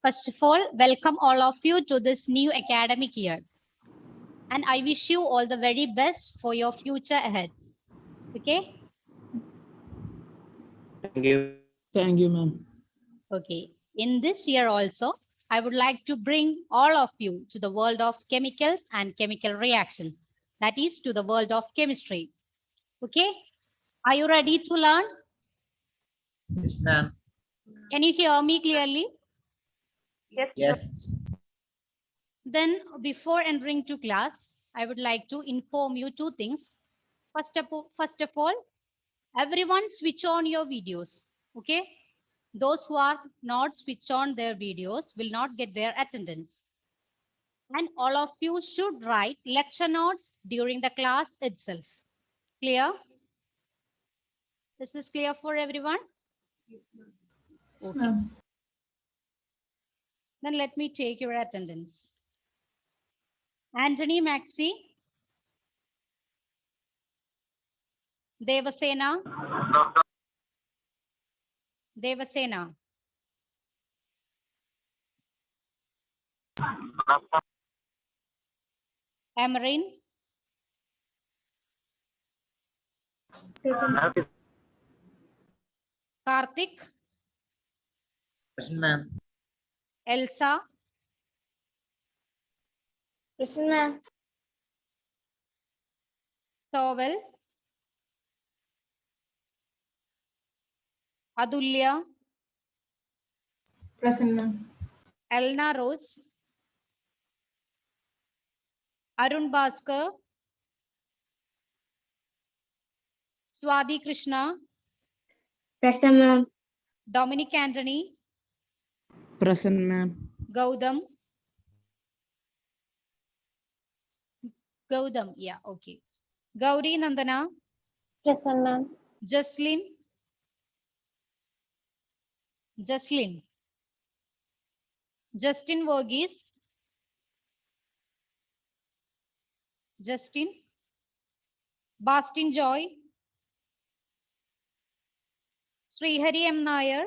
First of all, welcome all of you to this new academic year. And I wish you all the very best for your future ahead. Okay? Thank you. Thank you, ma'am. Okay. In this year also, I would like to bring all of you to the world of chemicals and chemical reactions. That is to the world of chemistry. Okay? Are you ready to learn? Yes, ma'am. Can you hear me clearly? Yes. Then before entering to class, I would like to inform you two things. First of all, everyone switch on your videos. Okay? Those who are not switch on their videos will not get their attendance. And all of you should write lecture notes during the class itself. Clear? This is clear for everyone? Okay. Then let me take your attendance. Anthony Maxi, Devasena, Devasena, Amarin, Karthik, Present, ma'am. Elsa, Present, ma'am. Sovel, Adulya, Present, ma'am. Elna Rose, Arun Bhaskar, Swati Krishna, Present, ma'am. Dominic Anthony, Present, ma'am. Gautam, yeah, okay. Gauri Nandana, Present, ma'am. Jaslin, Justin Verghese, Justin, Bastin Joy, Srihari M. Nair,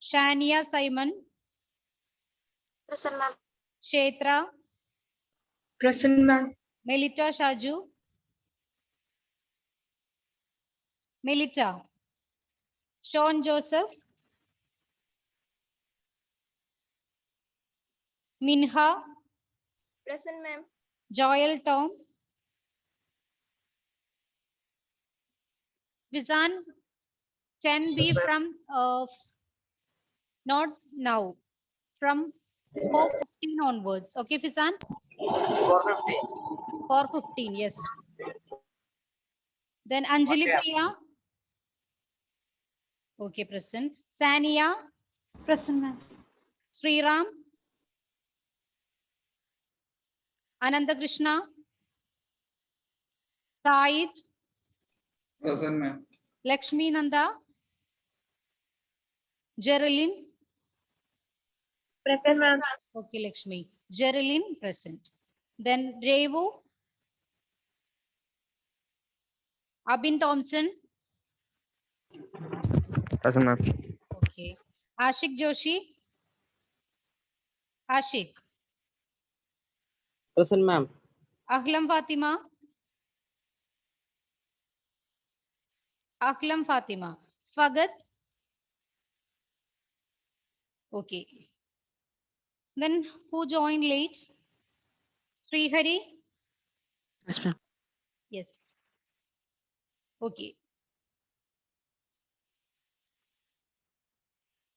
Shania Simon, Present, ma'am. Kshetra, Present, ma'am. Melita Shaju, Melita, Sean Joseph, Minha, Present, ma'am. Joel Tom, Vizan, can be from not now, from 4:15 onwards. Okay, Fizan? 450. 4:15, yes. Then Anjali Priya. Okay, present. Sania. Present, ma'am. Sriram. Ananda Krishna. Said. Present, ma'am. Lakshmi Nanda. Geraldine. Present, ma'am. Okay, Lakshmi. Geraldine, present. Then Revu. Abin Thompson. Present, ma'am. Okay. Ashik Joshi. Ashik. Present, ma'am. Ahlam Fatima. Ahlam Fatima. Fagat. Okay. Then who joined late? Srihari? Yes, ma'am. Yes. Okay.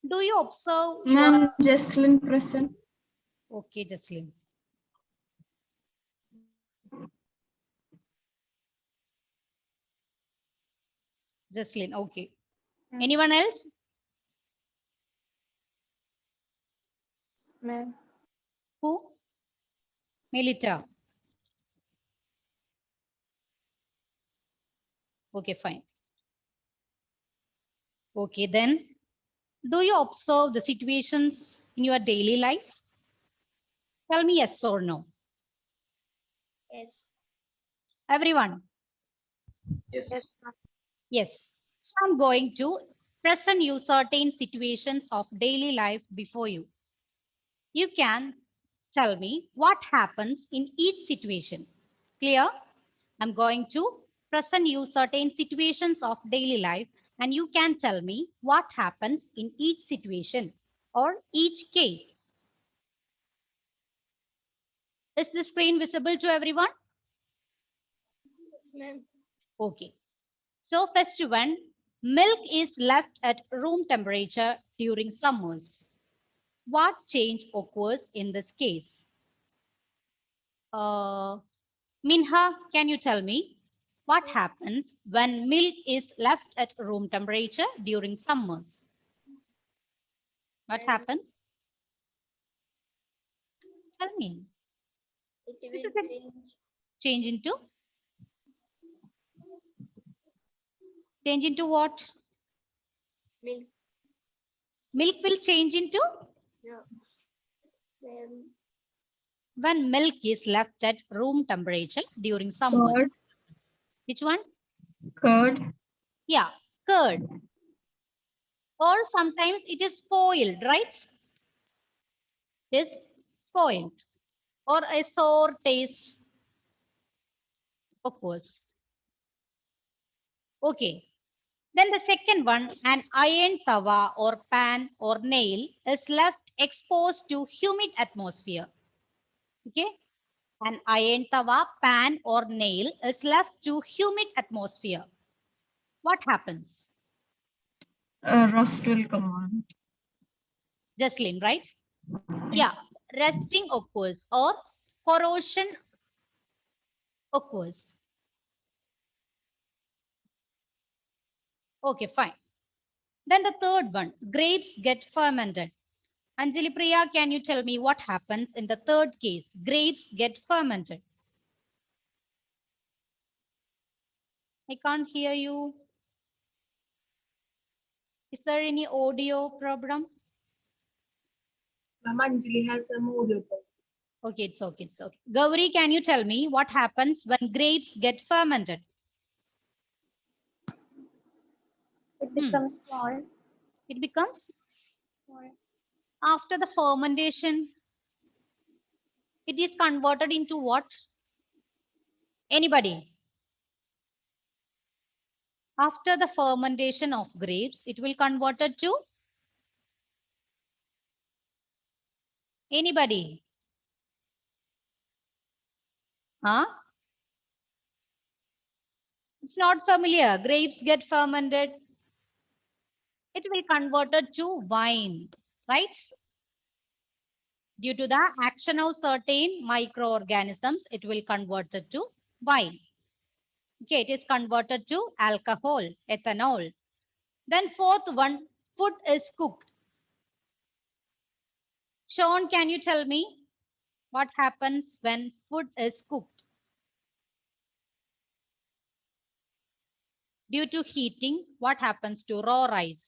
Do you observe? Ma'am, Jesslyn present. Okay, Jaslyn. Jaslyn, okay. Anyone else? Ma'am. Who? Melita. Okay, fine. Okay, then do you observe the situations in your daily life? Tell me yes or no. Yes. Everyone. Yes. Yes. So I'm going to present you certain situations of daily life before you. You can tell me what happens in each situation. Clear? I'm going to present you certain situations of daily life and you can tell me what happens in each situation or each case. Is the screen visible to everyone? Yes, ma'am. Okay. So first one, milk is left at room temperature during summers. What change occurs in this case? Minha, can you tell me what happens when milk is left at room temperature during summers? What And happens? Tell me. it This is will a change change into what? milk. Milk will change into Yeah. Then when milk is left at room temperature during summers. curd. Which one? Curd. Yeah, curd. Or sometimes it is spoiled, right? It is spoiled. Or a sour taste occurs. Okay. Then the second one, an iron tawa or pan or nail is left exposed to humid atmosphere. Okay. An iron tawa, pan or nail is left to humid atmosphere. What happens? Rust will come on. Jocelyn, right? Yeah. Rusting occurs or corrosion occurs. Okay, fine. Then the third one, grapes get fermented. Anjali Priya, can you tell me what happens in the third case? Grapes get fermented. I can't hear you. Is there any audio problem? Anjali has some audio problem. Okay, it's okay, it's okay. Gauri, can you tell me what happens when grapes get fermented? It becomes small. It becomes Small. after the fermentation. It is converted into what? Anybody? After the fermentation of grapes, it will converted to anybody? Huh? It's not familiar. Grapes get fermented. It will converted to wine, right? Due to the action of certain microorganisms, it will converted to wine. Okay, it is converted to alcohol, ethanol. Then fourth one, food is cooked. Sean, can you tell me what happens when food is cooked? Due to heating, what happens to raw rice?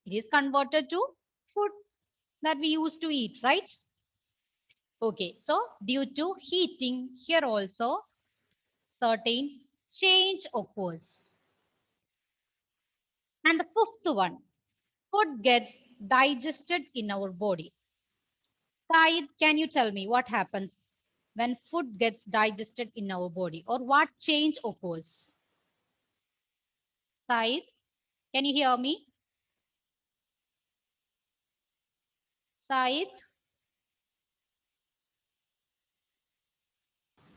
It is converted to food that we used to eat, right? Okay, so due to heating, here also certain change occurs. And the fifth one, food gets digested in our body. Said, can you tell me what happens when food gets digested in our body or what change occurs? Said, can you hear me? Said,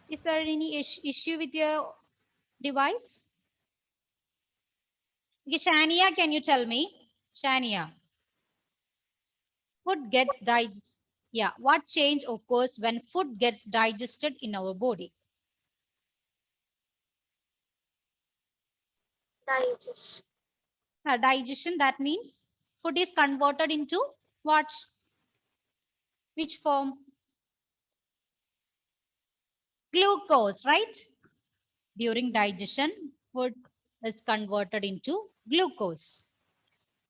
is there any issue with your device? Okay, Shania, can you tell me? Shania, food gets digested. Yeah, what change occurs when food gets digested in our body? Digestion. Digestion, that means food is converted into what? Which form? Glucose, right? During digestion, food is converted into glucose.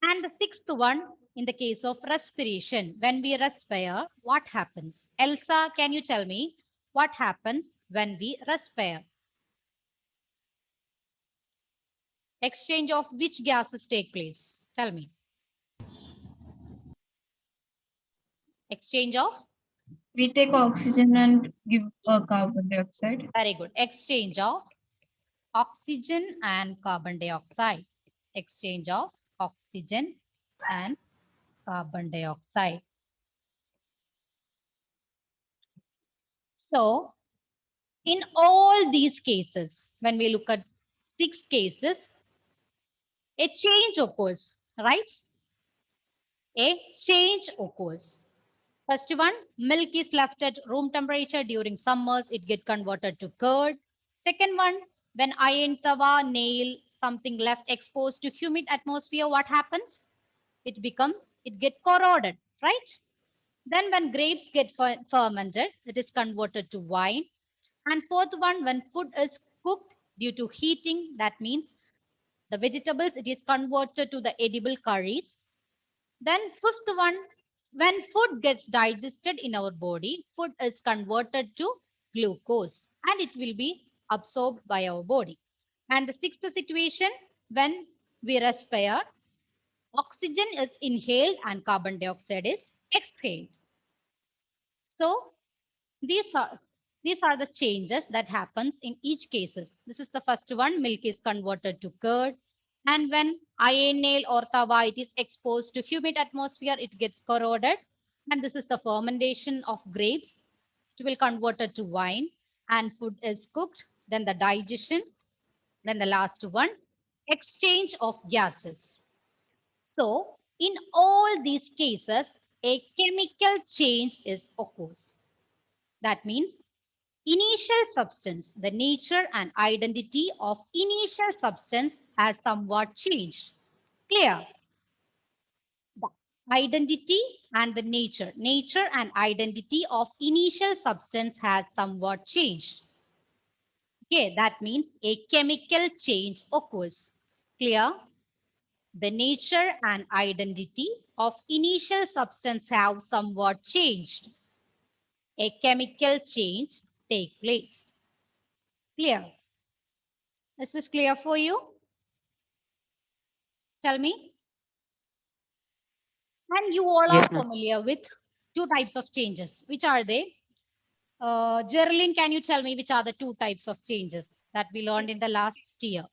And the sixth one, in the case of respiration, when we respire, what happens? Elsa, can you tell me what happens when we respire? Exchange of which gases take place? Tell me. Exchange of? We take oxygen and give carbon dioxide. Very good. Exchange of oxygen and carbon dioxide. Exchange of oxygen and carbon dioxide. So, in all these cases, when we look at 6 cases, a change occurs, right? A change occurs. First one, milk is left at room temperature during summers, it gets converted to curd. Second one, when iron tawa, nail, something left exposed to humid atmosphere, what happens? It gets corroded, right? Then when grapes get fermented, it is converted to wine. And fourth one, when food is cooked due to heating, that means the vegetables, it is converted to the edible curries. Then fifth one, when food gets digested in our body, food is converted to glucose and it will be absorbed by our body. And the sixth situation, when we respire, oxygen is inhaled and carbon dioxide is exhaled. So these are the changes that happens in each cases. This is the first one, milk is converted to curd. And when iron nail or tawa, it is exposed to humid atmosphere, it gets corroded. And this is the fermentation of grapes. It will convert it to wine and food is cooked. Then the digestion. Then the last one, exchange of gases. So in all these cases, a chemical change is occurs. That means initial substance, the nature and identity of initial substance has somewhat changed. Clear? The identity and the nature and identity of initial substance has somewhat changed. Okay, that means a chemical change occurs. Clear? The nature and identity of initial substance have somewhat changed. A chemical change take place. Clear? Is this clear for you? Tell me. And you all Yes, are ma'am. familiar with 2 types of changes. Which are they? Geraldine, can you tell me which are the 2 types of changes that we learned in the last year?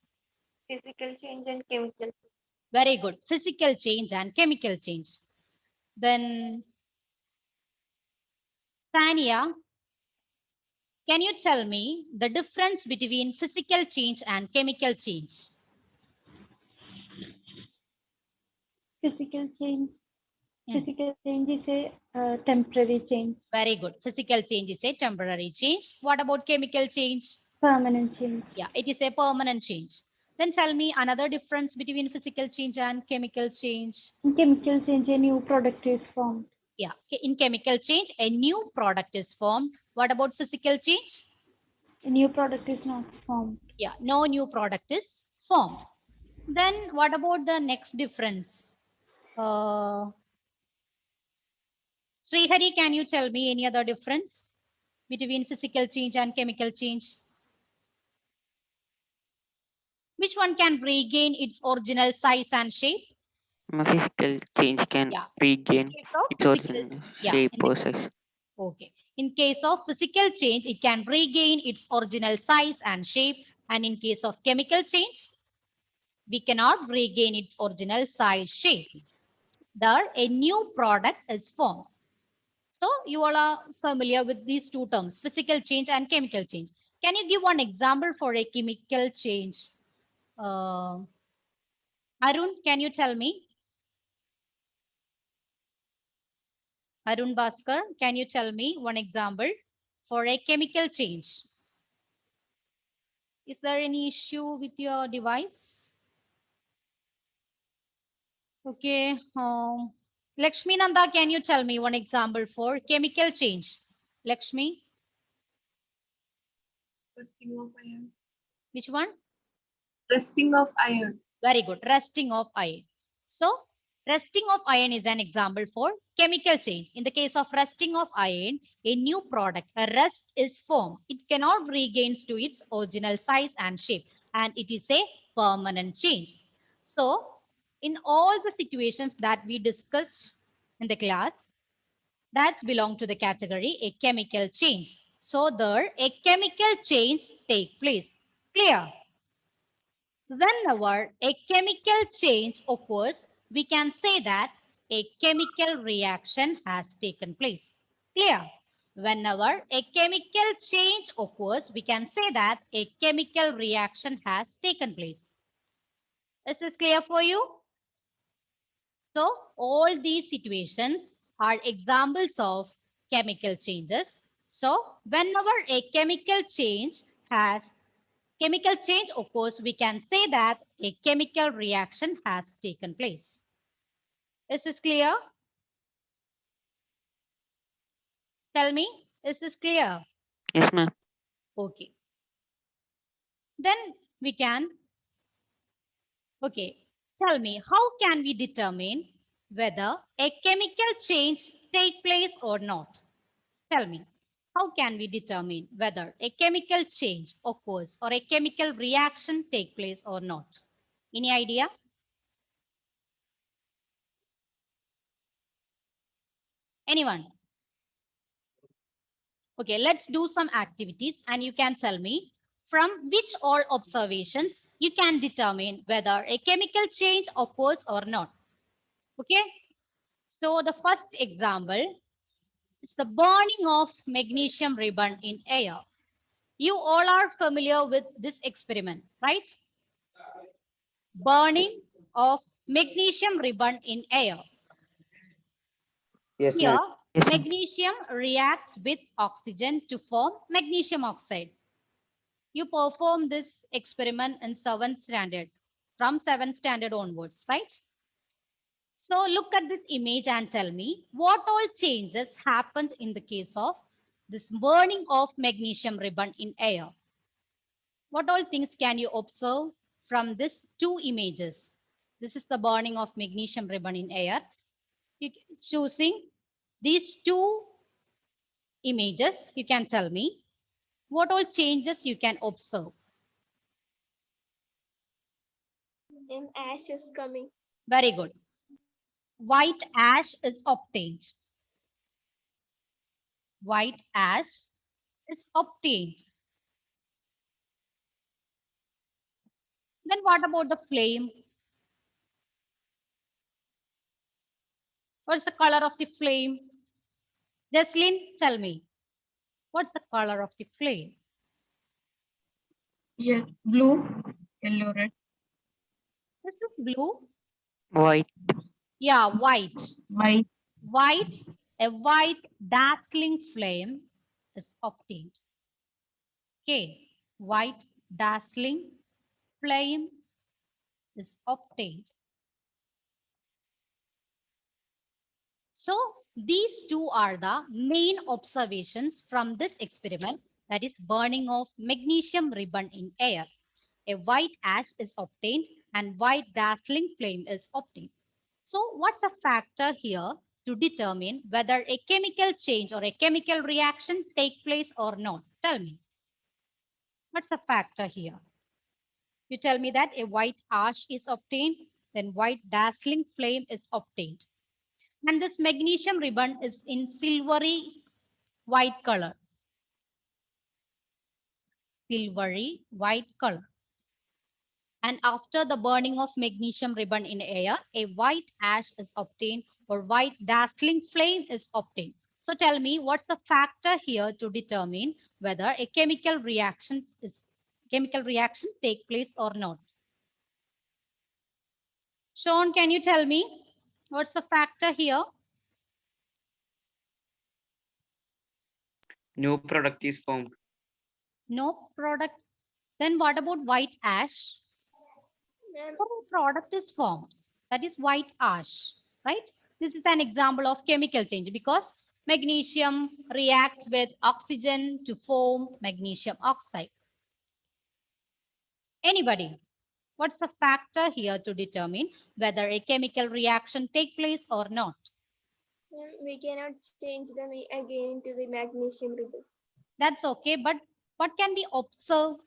Physical change and chemical. Very good. Physical change and chemical change. Then, Tania, can you tell me the difference between physical change and chemical change? Physical change. Hmm. Physical change is a temporary change. Very good. Physical change is a temporary change. What about chemical change? Permanent change. Yeah, it is a permanent change. Then tell me another difference between physical change and chemical change. In chemical change, a new product is formed. Yeah, in chemical change, a new product is formed. What about physical change? A new product is not formed. Yeah, no new product is formed. Then what about the next difference? Srihari, can you tell me any other difference between physical change and chemical change? Which one can regain its original size and shape? Physical change can Yeah, regain in case of its physical, original yeah, shape in the or size. okay. In case of physical change, it can regain its original size and shape. And in case of chemical change, we cannot regain its original size shape. There, a new product is formed. So you all are familiar with these 2 terms, physical change and chemical change. Can you give one example for a chemical change? Arun, can you tell me? Arun Bhaskar, can you tell me one example for a chemical change? Is there any issue with your device? Okay. Lakshmi Nanda, can you tell me one example for chemical change? Lakshmi, Rusting of iron. which one? Rusting of iron. Very good. Rusting of iron. So, rusting of iron is an example for chemical change. In the case of rusting of iron, a new product, a rust is formed. It cannot regain to its original size and shape. And it is a permanent change. So, in all the situations that we discussed in the class, that belong to the category a chemical change. So, there a chemical change take place. Clear? Whenever a chemical change occurs, we can say that a chemical reaction has taken place. Clear? Whenever a chemical change occurs, we can say that a chemical reaction has taken place. Is this clear for you? So, all these situations are examples of chemical changes. So, whenever a chemical change occurs, we can say that a chemical reaction has taken place. Is this clear? Tell me, is this clear? Yes, ma'am. Okay. Then we can, okay, tell me, how can we determine whether a chemical change take place or not? Tell me, how can we determine whether a chemical change occurs or a chemical reaction take place or not? Any idea? Anyone? Okay, let's do some activities and you can tell me from which all observations you can determine whether a chemical change occurs or not. Okay, so the first example is the burning of magnesium ribbon in air. You all are familiar with this experiment, right? Burning of magnesium ribbon in air. Yes, Here, Yes, ma'am. magnesium reacts with oxygen to form magnesium oxide. You perform this experiment in 7th standard, from 7th standard onwards, right? So look at this image and tell me what all changes happened in the case of this burning of magnesium ribbon in air. What all things can you observe from these two images? This is the burning of magnesium ribbon in air. Choosing these two images, you can tell me what all changes you can observe. And ash is coming. Very good. White ash is obtained. White ash is obtained. Then what about the flame? What's the color of the flame? Jesslyn, tell me. What's the color of the flame? Yes, blue, yellow, red, This is blue. White. Yeah, white. white, White, a white dazzling flame is obtained. Okay, white dazzling flame is obtained. So these two are the main observations from this experiment, that is burning of magnesium ribbon in air. A white ash is obtained and white dazzling flame is obtained. So what's the factor here to determine whether a chemical change or a chemical reaction take place or not? Tell me. What's the factor here? You tell me that a white ash is obtained, then white dazzling flame is obtained. And this magnesium ribbon is in silvery white color. Silvery white color. And after the burning of magnesium ribbon in air, a white ash is obtained or white dazzling flame is obtained. So tell me, what's the factor here to determine whether a chemical reaction take place or not? Sean, can you tell me what's the factor here? No product is formed. No product. Then what about white ash? Ma'am, No product is formed. That is white ash, right? This is an example of chemical change because magnesium reacts with oxygen to form magnesium oxide. Anybody? What's the factor here to determine whether a chemical reaction take place or not? ma'am, we cannot change them again into the magnesium ribbon. That's okay, but what can we observe?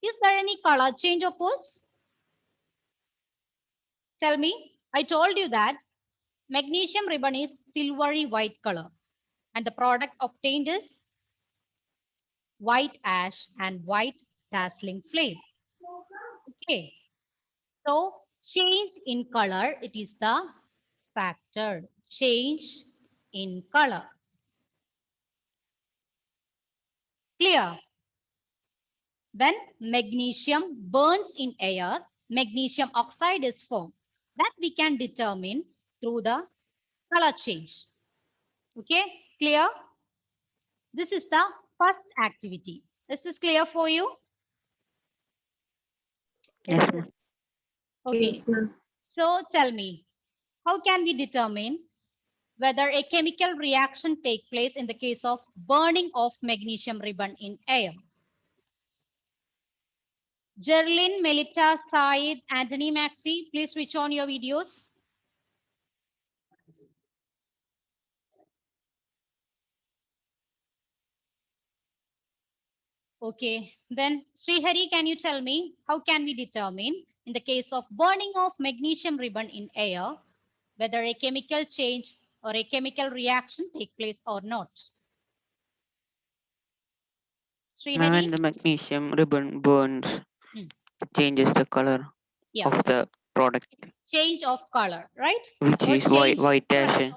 Is there any color change occurs? Tell me. I told you that magnesium ribbon is silvery white color and the product obtained is white ash and white dazzling flame. Okay. So change in color, it is the factor. Change in color. Clear? When magnesium burns in air, magnesium oxide is formed. That we can determine through the color change. Okay, clear? This is the first activity. Is this clear for you? Yes, ma'am. Okay. So tell me, how can we determine whether a chemical reaction take place in the case of burning of magnesium ribbon in air? Jerlyn, Melita, Said, Anthony, Maxi, please switch on your videos. Okay, then Srihari, can you tell me how can we determine in the case of burning of magnesium ribbon in air whether a chemical change or a chemical reaction take place or not? Ma'am, Srihari? when the magnesium ribbon burns, Hmm. it changes the color Yeah, of the product, change of color, right? which Or is white, change- white ash.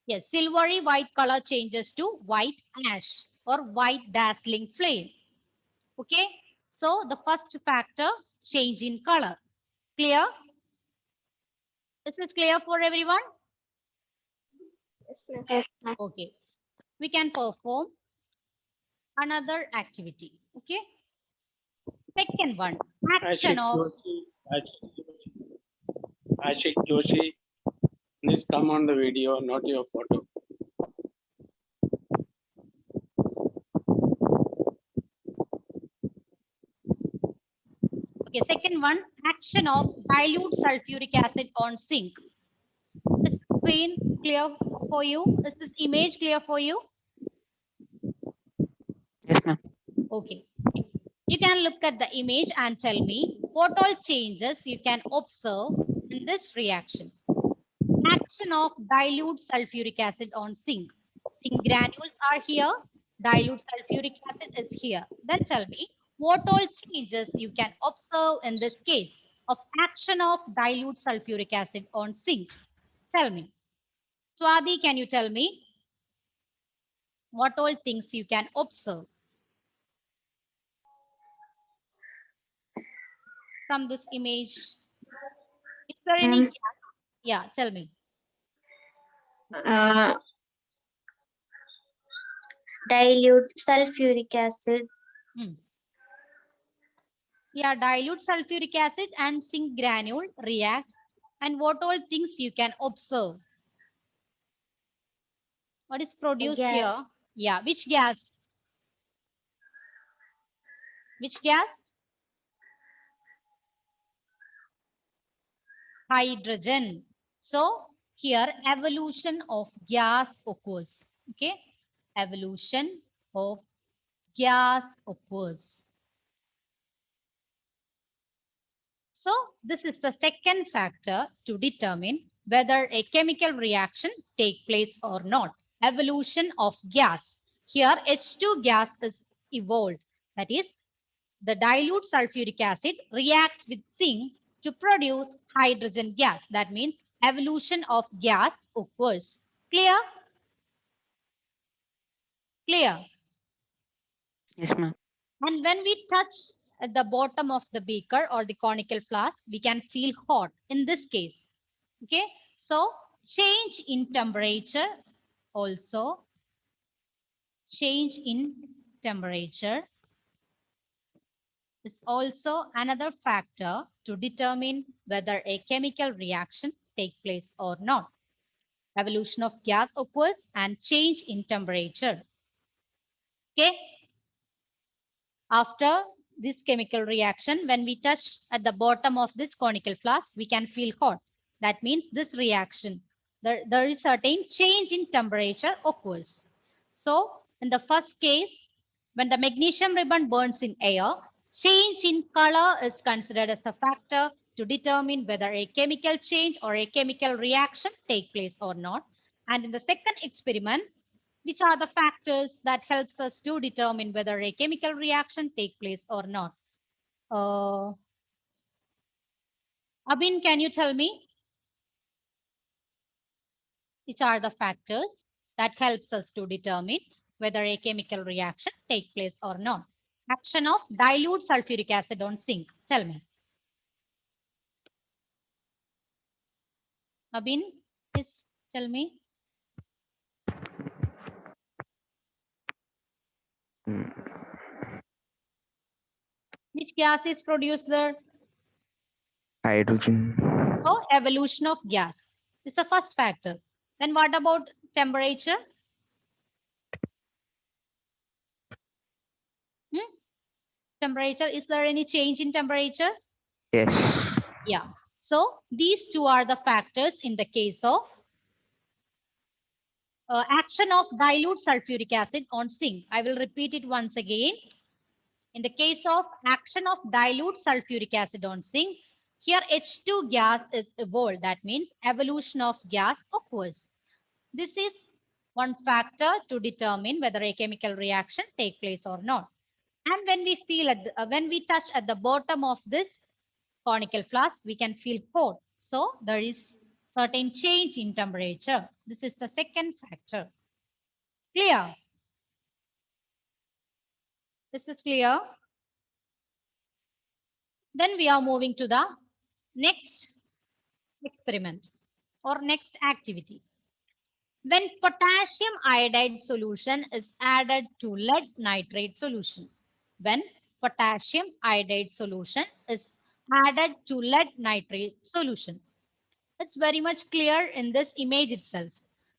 Yes, silvery white color changes to white ash or white dazzling flame. Okay, so the first factor, change in color. Clear? This is clear for everyone? Yes, ma'am. Yes, ma'am. Okay, we can perform another activity. Okay, second one, action of Ashik Joshi, please come on the video, not your photo. okay, second one, action of dilute sulfuric acid on zinc. Is the screen clear for you? Is this image clear for you? Yes, ma'am. Okay. You can look at the image and tell me what all changes you can observe in this reaction. Action of dilute sulfuric acid on zinc. Zinc granules are here. Dilute sulfuric acid is here. Then tell me what all changes you can observe in this case of action of dilute sulfuric acid on zinc. Tell me. Swati, can you tell me what all things you can observe from this image? Is there any gas? Yeah, tell me. Dilute sulfuric acid. Yeah, dilute sulfuric acid and zinc granule reacts. And what all things you can observe? What is produced Gas. here? Yeah, which gas? Which gas? Hydrogen. So here evolution of gas occurs. Okay, evolution of gas occurs. So this is the second factor to determine whether a chemical reaction take place or not. Evolution of gas. Here H2 gas is evolved. That is, the dilute sulfuric acid reacts with zinc to produce hydrogen gas. That means evolution of gas occurs. Clear? Clear? Yes, ma'am. And when we touch at the bottom of the beaker or the conical flask, we can feel hot in this case. Okay, so change in temperature also. Change in temperature is also another factor to determine whether a chemical reaction take place or not. Evolution of gas occurs and change in temperature. Okay. After this chemical reaction, when we touch at the bottom of this conical flask, we can feel hot. That means this reaction, there is certain change in temperature occurs. So in the first case, when the magnesium ribbon burns in air, Change in color is considered as a factor to determine whether a chemical change or a chemical reaction take place or not. And in the second experiment, which are the factors that helps us to determine whether a chemical reaction take place or not? Abin, can you tell me? Which are the factors that helps us to determine whether a chemical reaction take place or not? Action of dilute sulfuric acid on zinc. Tell me. Abin, please tell me. Which gas is produced there? Hydrogen. So evolution of gas is the first factor. Then what about temperature? Temperature, is there any change in temperature? Yes. Yeah. So these two are the factors in the case of action of dilute sulfuric acid on zinc. I will repeat it once again. In the case of action of dilute sulfuric acid on zinc, here H2 gas is evolved. That means evolution of gas occurs. This is one factor to determine whether a chemical reaction take place or not. And when we feel when we touch at the bottom of this conical flask, we can feel hot. So there is certain change in temperature. This is the second factor. Clear? This is clear. Then we are moving to the next experiment or next activity. When potassium iodide solution is added to lead nitrate solution. When potassium iodide solution is added to lead nitrate solution. It's very much clear in this image itself.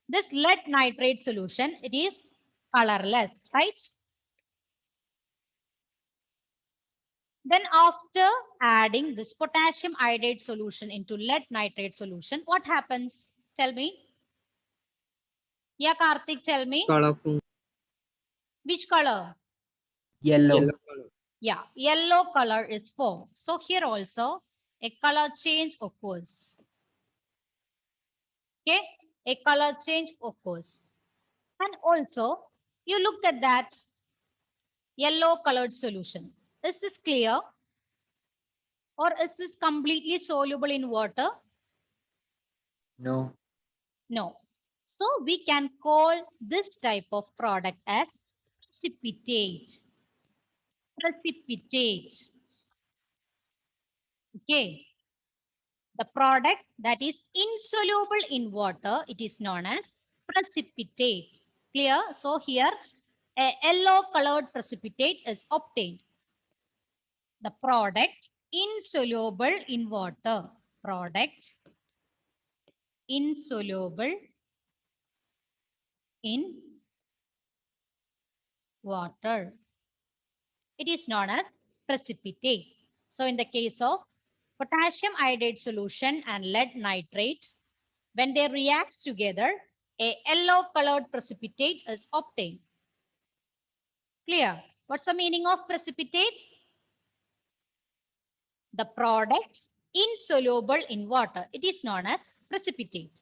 This lead nitrate solution, it is colorless, right? Then after adding this potassium iodide solution into lead nitrate solution, what happens? Tell me. Yeah, Karthik, tell me. Colorful. Which color? Yellow. Yeah, yellow color is formed. So here also a color change occurs. Okay, a color change occurs. And also you looked at that yellow colored solution. Is this clear? Or is this completely soluble in water? No. No. So we can call this type of product as precipitate. Precipitate. Okay. The product that is insoluble in water, it is known as precipitate. Clear? So here a yellow colored precipitate is obtained. The product insoluble in water. Product insoluble in water. It is known as precipitate. So in the case of potassium iodide solution and lead nitrate, when they react together, a yellow colored precipitate is obtained. Clear? What's the meaning of precipitate? The product insoluble in water. It is known as precipitate.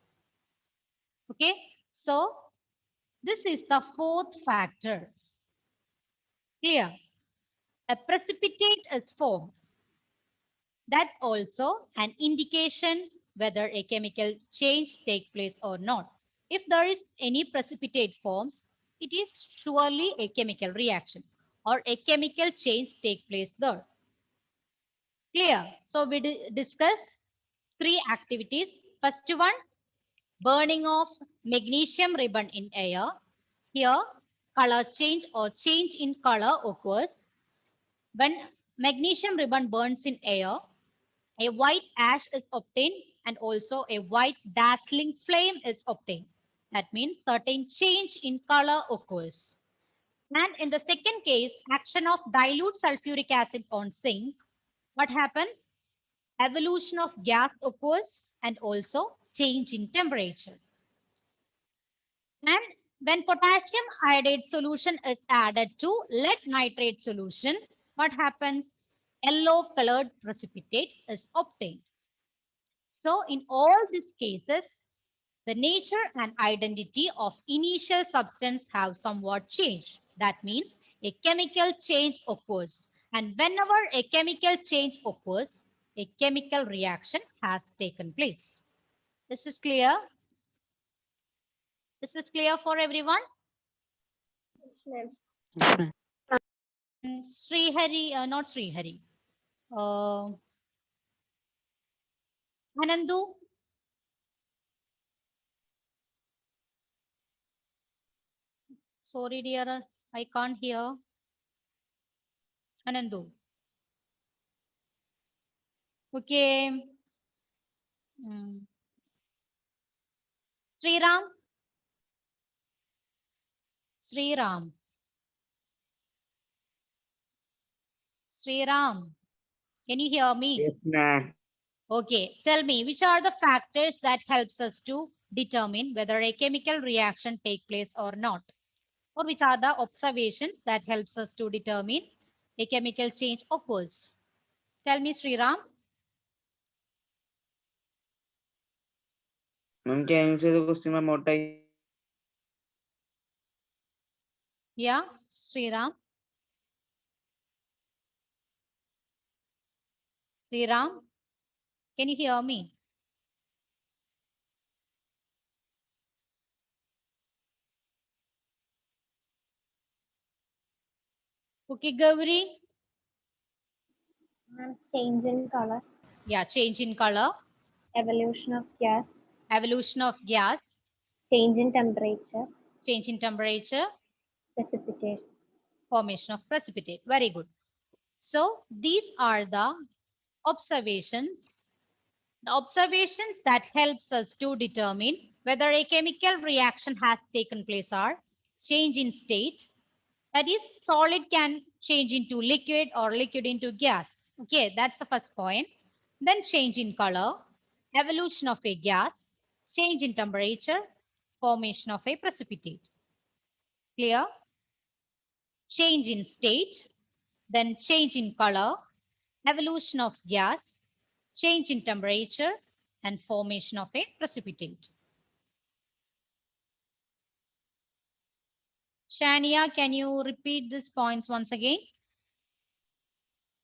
Okay, so this is the fourth factor. Clear? A precipitate is formed. That's also an indication whether a chemical change take place or not. If there is any precipitate forms, it is surely a chemical reaction or a chemical change take place there. Clear? So we discussed three activities. First one, burning of magnesium ribbon in air. Here, color change or change in color occurs. When magnesium ribbon burns in air, a white ash is obtained and also a white dazzling flame is obtained. That means certain change in color occurs. And in the second case, action of dilute sulfuric acid on zinc, what happens? Evolution of gas occurs and also change in temperature. And when potassium iodide solution is added to lead nitrate solution, what happens? yellow colored precipitate is obtained. So in all these cases, the nature and identity of initial substance have somewhat changed. That means a chemical change occurs. And whenever a chemical change occurs, a chemical reaction has taken place. This is clear? This is clear for everyone? Yes, ma'am. Yes, ma'am. Srihari, not Srihari. Anandu? Sorry, dear, I can't hear. Anandu. Okay. Sriram? Sriram. Sriram. Can you hear me? Yes, ma'am. Okay. Tell me, which are the factors that helps us to determine whether a chemical reaction take place or not? Or which are the observations that helps us to determine a chemical change occurs? Tell me, Sriram. Ma'am, can you say the question one more time? Yeah, Sriram. Sriram, can you hear me? Okay, Gauri. Change in color, Yeah, change in color, evolution of gas, evolution of gas, change in temperature, change in temperature, precipitation. formation of precipitate. Very good. So these are the observations that helps us to determine whether a chemical reaction has taken place are change in state. That is, solid can change into liquid or liquid into gas. Okay, that's the first point. Then change in color, evolution of a gas, change in temperature, formation of a precipitate. Clear? Change in state, then change in color, evolution of gas, change in temperature, and formation of a precipitate. Shania, can you repeat these points once again?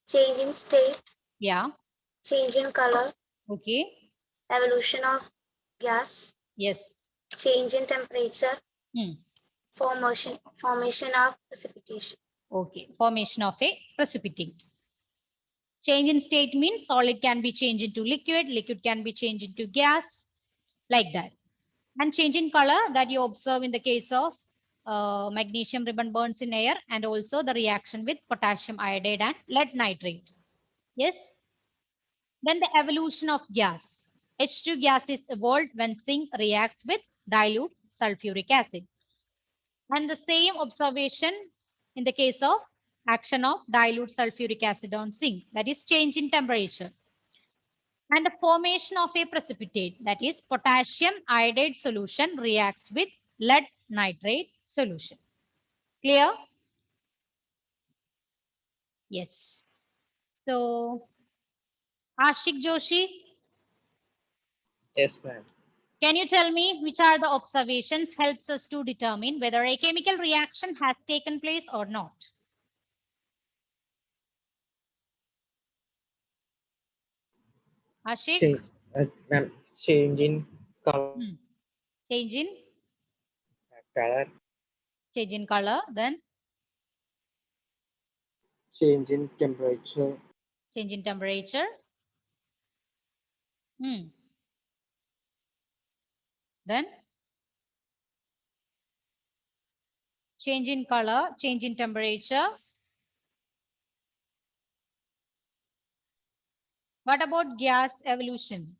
Change in state, Yeah. change in color, Okay. evolution of gas, Yes. change in temperature, Hmm. formation of precipitation. Okay. Formation of a precipitate. Change in state means solid can be changed into liquid, liquid can be changed into gas, like that. And change in color that you observe in the case of magnesium ribbon burns in air, and also the reaction with potassium iodide and lead nitrate. Yes. Then the evolution of gas. H2 gas is evolved when zinc reacts with dilute sulfuric acid. And the same observation in the case of action of dilute sulfuric acid on zinc, that is change in temperature. And the formation of a precipitate, that is potassium iodide solution reacts with lead nitrate solution. Clear? Yes. So, Ashik Joshi, Yes, ma'am. can you tell me which are the observations helps us to determine whether a chemical reaction has taken place or not? Ashik? Ma'am, change in color, Change in color, change in color, then change in temperature, change in temperature. Then change in color, change in temperature. What about gas evolution?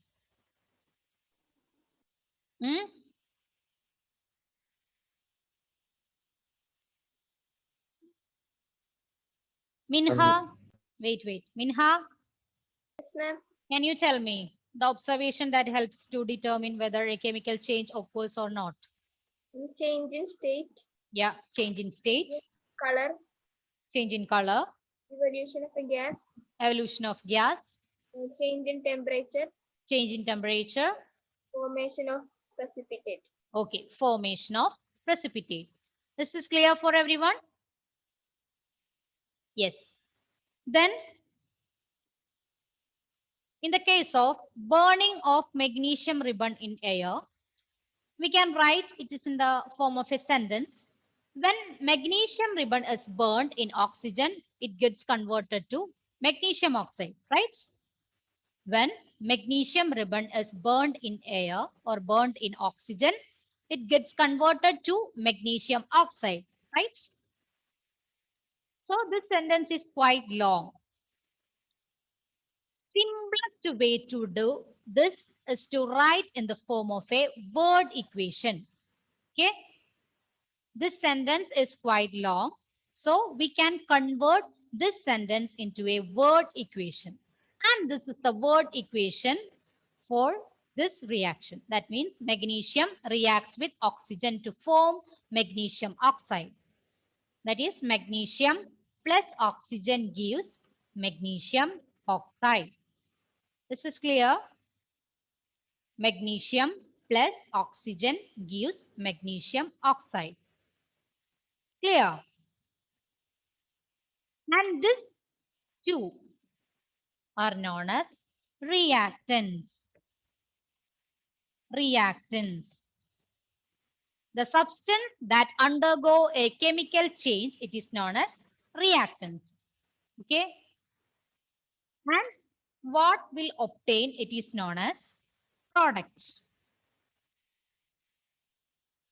Minha, wait. Minha, Yes, ma'am. can you tell me the observation that helps to determine whether a chemical change occurs or not? Change in state, Yeah, change in state, color, change in color, evolution of a gas, Evolution of gas, change in temperature, change in temperature. formation of precipitate. Okay, formation of precipitate. This is clear for everyone? Yes. Then, in the case of burning of magnesium ribbon in air, we can write it is in the form of a sentence. When magnesium ribbon is burned in oxygen, it gets converted to magnesium oxide, right? When magnesium ribbon is burned in air or burned in oxygen, it gets converted to magnesium oxide, right? So this sentence is quite long. Simplest way to do this is to write in the form of a word equation. Okay. This sentence is quite long. So we can convert this sentence into a word equation. And this is the word equation for this reaction. That means magnesium reacts with oxygen to form magnesium oxide. That is magnesium plus oxygen gives magnesium oxide. This is clear. Magnesium plus oxygen gives magnesium oxide. Clear. And these two are known as reactants. Reactants. The substance that undergo a chemical change, it is known as reactants. Okay. And what will obtain, it is known as product.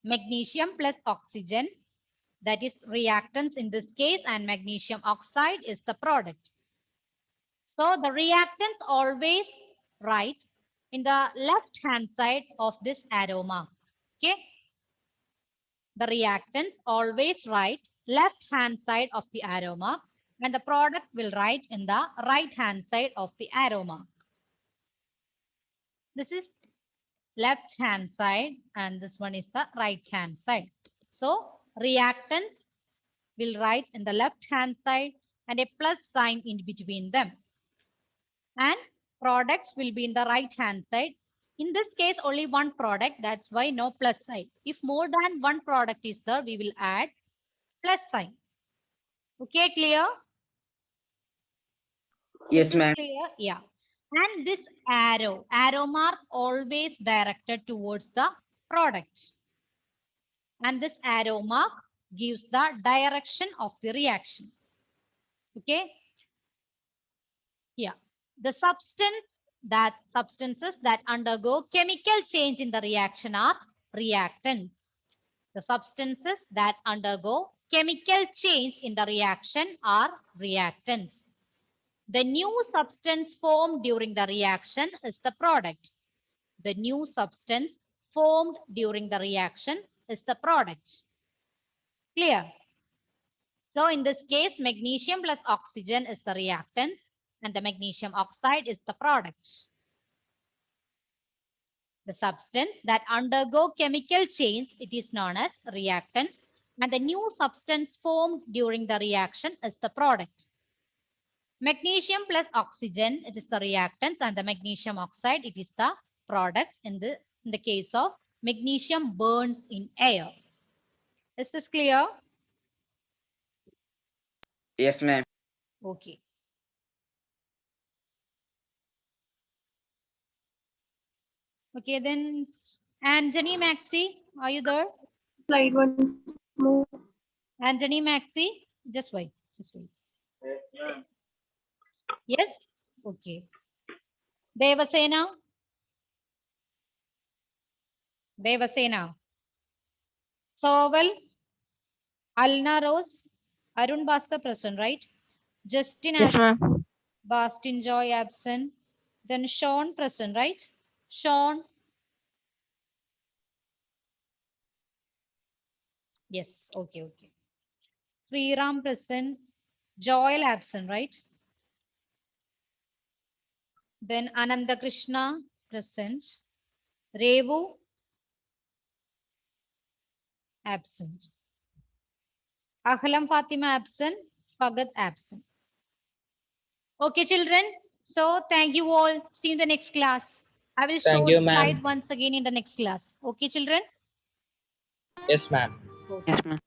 Magnesium plus oxygen, that is reactants in this case, and magnesium oxide is the product. So the reactants always write in the left hand side of this arrow mark. Okay. The reactants always write left hand side of the arrow mark, and the product will write in the right hand side of the arrow mark. This is left hand side and this one is the right hand side. So reactants will write in the left hand side and a plus sign in between them. And products will be in the right hand side. In this case, only one product. That's why no plus sign. If more than one product is there, we will add plus sign. Okay, clear? Yes, ma'am. Clear? Yeah. And this arrow mark always directed towards the product. And this arrow mark gives the direction of the reaction. Okay. Yeah. The substances that undergo chemical change in the reaction are reactants. The substances that undergo chemical change in the reaction are reactants. The new substance formed during the reaction is the product. The new substance formed during the reaction is the product. Clear? So in this case, magnesium plus oxygen is the reactant and the magnesium oxide is the product. The substance that undergo chemical change, it is known as reactants, and the new substance formed during the reaction is the product. Magnesium plus oxygen, it is the reactants, and the magnesium oxide, it is the product in the case of magnesium burns in air. Is this clear? Yes, ma'am. Okay. Okay, then Anthony Maxi, are you there? Slide once more. Anthony Maxi, just wait, just wait. Yes? Okay. Devasena? Devasena. Soval, Alna Rose, Arun Bhaskar present, right? Justin Yes, absent, ma'am. Bastin Joy absent. Then Sean present, right? Sean. Yes, okay, okay. Sriram present, Joel absent, right? Then Ananda Krishna present, Revu absent. Ahlam Fatima absent, Bhagat absent. Okay, children. So thank you all. See you in the next class. I will Thank show you, the ma'am. slide once again in the next class. Okay, children? Yes, ma'am. Okay. Yes, ma'am.